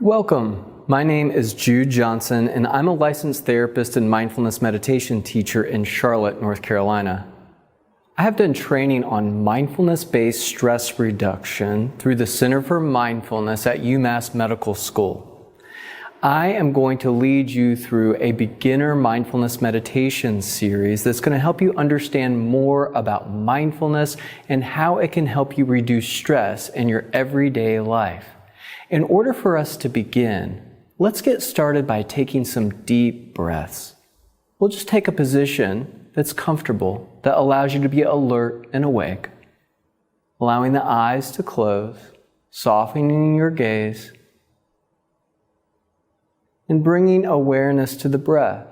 Welcome. My name is Jude Johnson, and I'm a licensed therapist and mindfulness meditation teacher in Charlotte, North Carolina. I have done training on mindfulness-based stress reduction through the Center for Mindfulness at UMass Medical School. I am going to lead you through a beginner mindfulness meditation series that's going to help you understand more about mindfulness and how it can help you reduce stress in your everyday life. In order for us to begin, let's get started by taking some deep breaths. We'll just take a position that's comfortable, that allows you to be alert and awake, allowing the eyes to close, softening your gaze, and bringing awareness to the breath.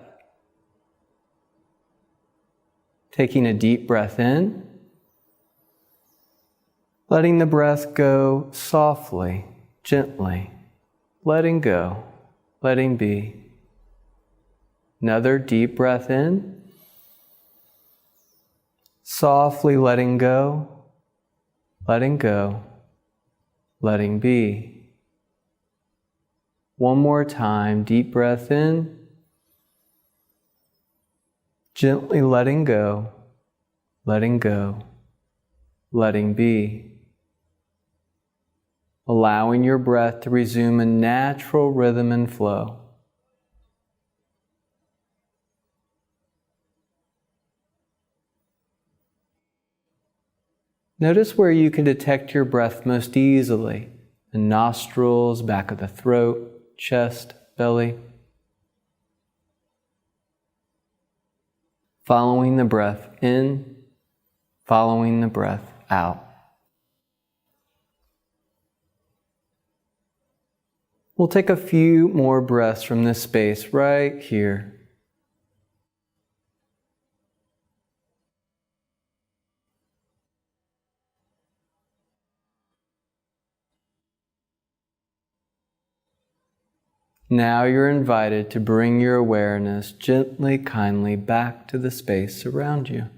Taking a deep breath in, letting the breath go softly, gently, letting go, letting be. Another deep breath in, softly letting go, letting be. One more time, deep breath in, gently letting go, letting be. Allowing your breath to resume a natural rhythm and flow. Notice where you can detect your breath most easily: the nostrils, back of the throat, chest, belly. Following the breath in, following the breath out. We'll take a few more breaths from this space right here. Now you're invited to bring your awareness gently, kindly back to the space around you.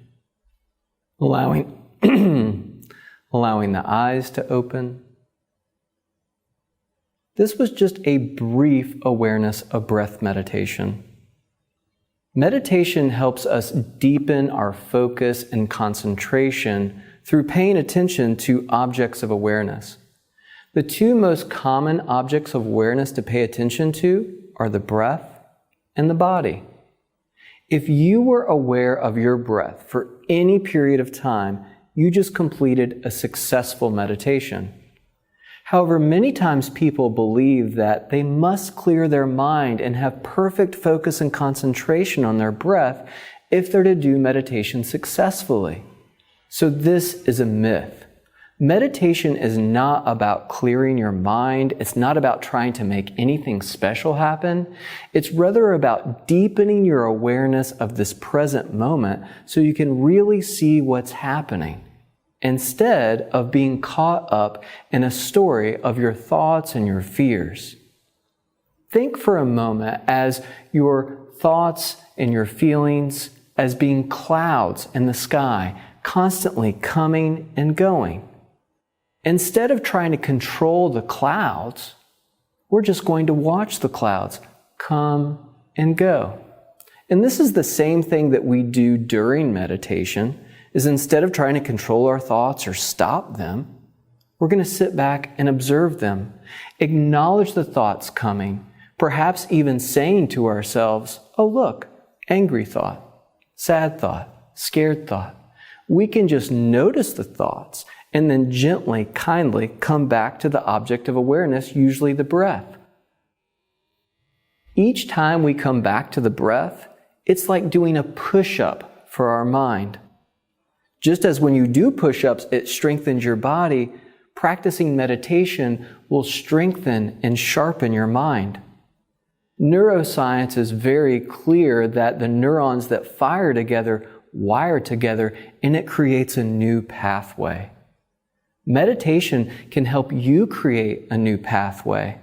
Allowing the eyes to open. This was just a brief awareness of breath meditation. Meditation helps us deepen our focus and concentration through paying attention to objects of awareness. The two most common objects of awareness to pay attention to are the breath and the body. If you were aware of your breath for any period of time, you just completed a successful meditation. However, many times people believe that they must clear their mind and have perfect focus and concentration on their breath if they're to do meditation successfully. So this is a myth. Meditation is not about clearing your mind. It's not about trying to make anything special happen. It's rather about deepening your awareness of this present moment so you can really see what's happening, instead of being caught up in a story of your thoughts and your fears. Think for a moment as your thoughts and your feelings as being clouds in the sky, constantly coming and going. Instead of trying to control the clouds, we're just going to watch the clouds come and go. And this is the same thing that we do during meditation. Is instead of trying to control our thoughts or stop them, we're going to sit back and observe them, acknowledge the thoughts coming, perhaps even saying to ourselves, oh look, angry thought, sad thought, scared thought. We can just notice the thoughts and then gently, kindly come back to the object of awareness, usually the breath. Each time we come back to the breath, it's like doing a push-up for our mind. Just as when you do push-ups, it strengthens your body, practicing meditation will strengthen and sharpen your mind. Neuroscience is very clear that the neurons that fire together wire together, and it creates a new pathway. Meditation can help you create a new pathway.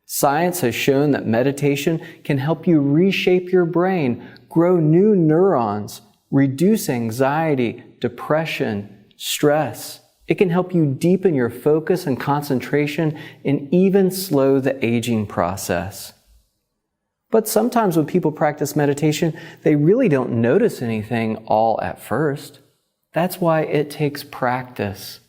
Science has shown that meditation can help you reshape your brain, grow new neurons, reduce anxiety, depression, stress, It can help you deepen your focus and concentration and even slow the aging process. But sometimes when people practice meditation, they really don't notice anything all at first. That's why it takes practice.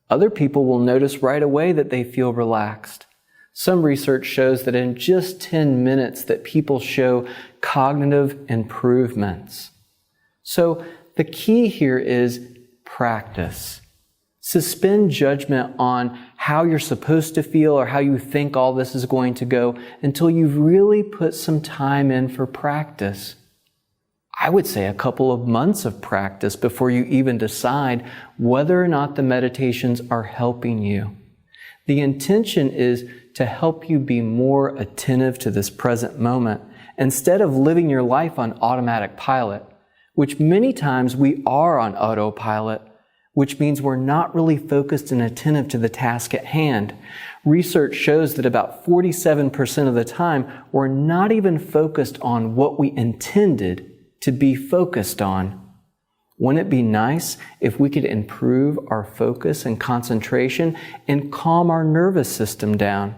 Other people will notice right away that they feel relaxed. Some research shows that in just 10 minutes that people show cognitive improvements. So the key here is practice. Suspend judgment on how you're supposed to feel or how you think all this is going to go until you've really put some time in for practice. I would say a couple of months of practice before you even decide whether or not the meditations are helping you. The intention is to help you be more attentive to this present moment instead of living your life on automatic pilot, which many times we are on autopilot, which means we're not really focused and attentive to the task at hand. Research shows that about 47% of the time, we're not even focused on what we intended to be focused on. Wouldn't it be nice if we could improve our focus and concentration and calm our nervous system down?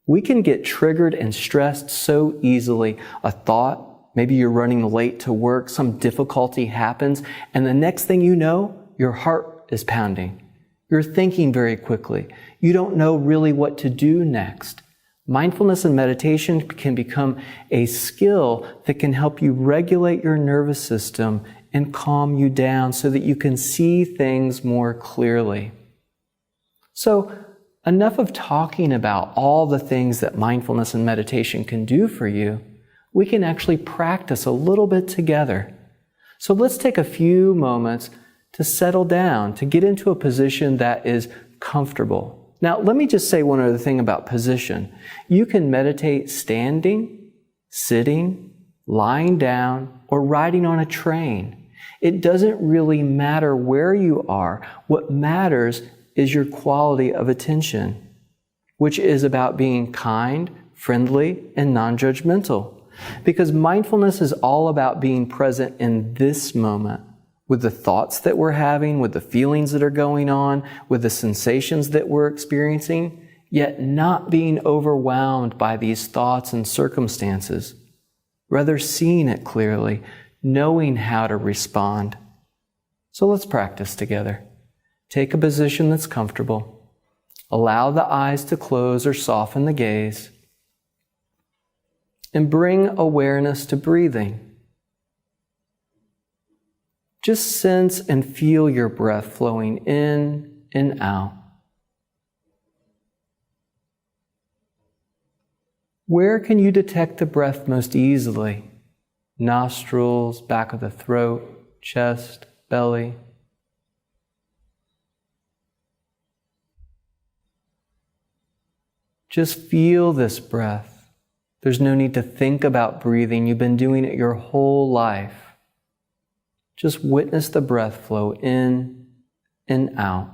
We can get triggered and stressed so easily. A thought, maybe you're running late to work, some difficulty happens, and the next thing you know, your heart is pounding. You're thinking very quickly. You don't know really what to do next. Mindfulness and meditation can become a skill that can help you regulate your nervous system and calm you down so that you can see things more clearly. So, enough of talking about all the things that mindfulness and meditation can do for you. We can actually practice a little bit together. So let's take a few moments to settle down, to get into a position that is comfortable. Now, let me just say one other thing about position. You can meditate standing, sitting, lying down, or riding on a train. It doesn't really matter where you are. What matters is your quality of attention, which is about being kind, friendly, and non-judgmental. Because mindfulness is all about being present in this moment, with the thoughts that we're having, with the feelings that are going on, with the sensations that we're experiencing, yet not being overwhelmed by these thoughts and circumstances. Rather seeing it clearly, knowing how to respond. So let's practice together. Take a position that's comfortable. Allow the eyes to close or soften the gaze. And bring awareness to breathing. Just sense and feel your breath flowing in and out. Where can you detect the breath most easily? Nostrils, back of the throat, chest, belly. Just feel this breath. There's no need to think about breathing. You've been doing it your whole life. Just witness the breath flow in and out.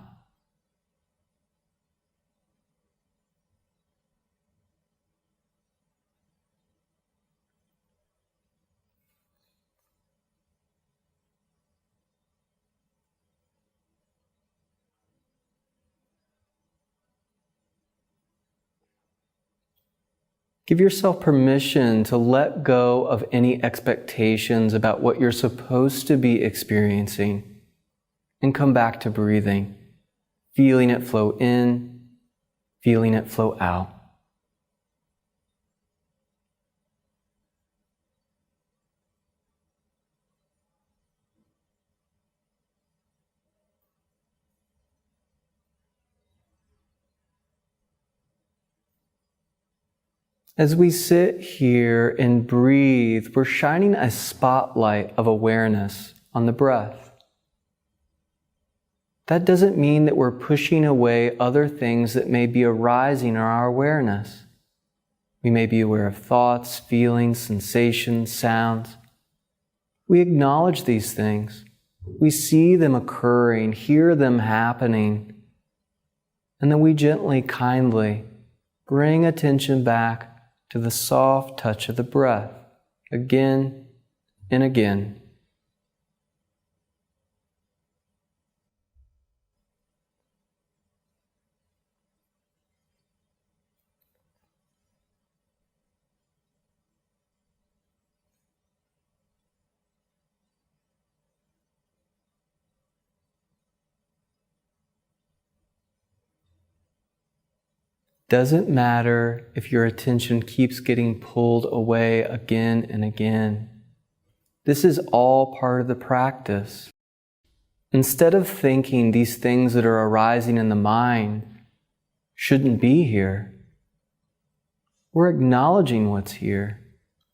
Give yourself permission to let go of any expectations about what you're supposed to be experiencing and come back to breathing, feeling it flow in, feeling it flow out. As we sit here and breathe, we're shining a spotlight of awareness on the breath. That doesn't mean that we're pushing away other things that may be arising in our awareness. We may be aware of thoughts, feelings, sensations, sounds. We acknowledge these things. We see them occurring, hear them happening, and then we gently, kindly bring attention back to the soft touch of the breath, again and again. Doesn't matter if your attention keeps getting pulled away again and again. This is all part of the practice. Instead of thinking these things that are arising in the mind shouldn't be here, we're acknowledging what's here,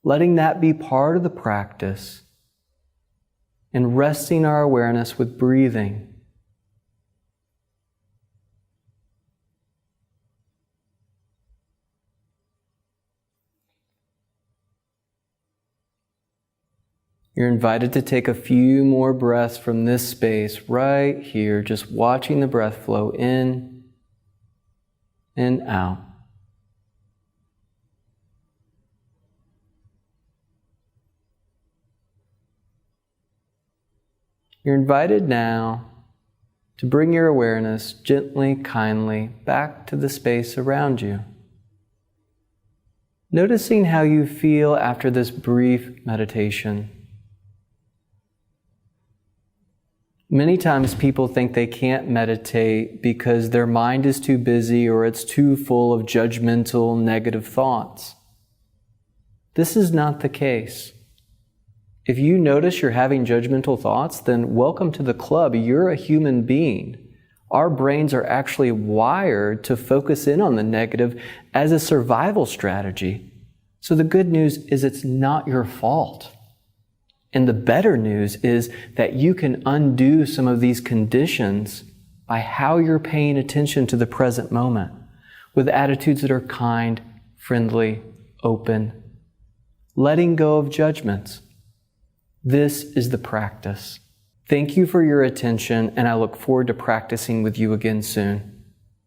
letting that be part of the practice, and resting our awareness with breathing. You're invited to take a few more breaths from this space right here, just watching the breath flow in and out. You're invited now to bring your awareness gently, kindly back to the space around you. Noticing how you feel after this brief meditation. Many times people think they can't meditate because their mind is too busy or it's too full of judgmental, negative thoughts. This is not the case. If you notice you're having judgmental thoughts, then welcome to the club. You're a human being. Our brains are actually wired to focus in on the negative as a survival strategy. So the good news is it's not your fault. And the better news is that you can undo some of these conditions by how you're paying attention to the present moment with attitudes that are kind, friendly, open, letting go of judgments. This is the practice. Thank you for your attention, and I look forward to practicing with you again soon.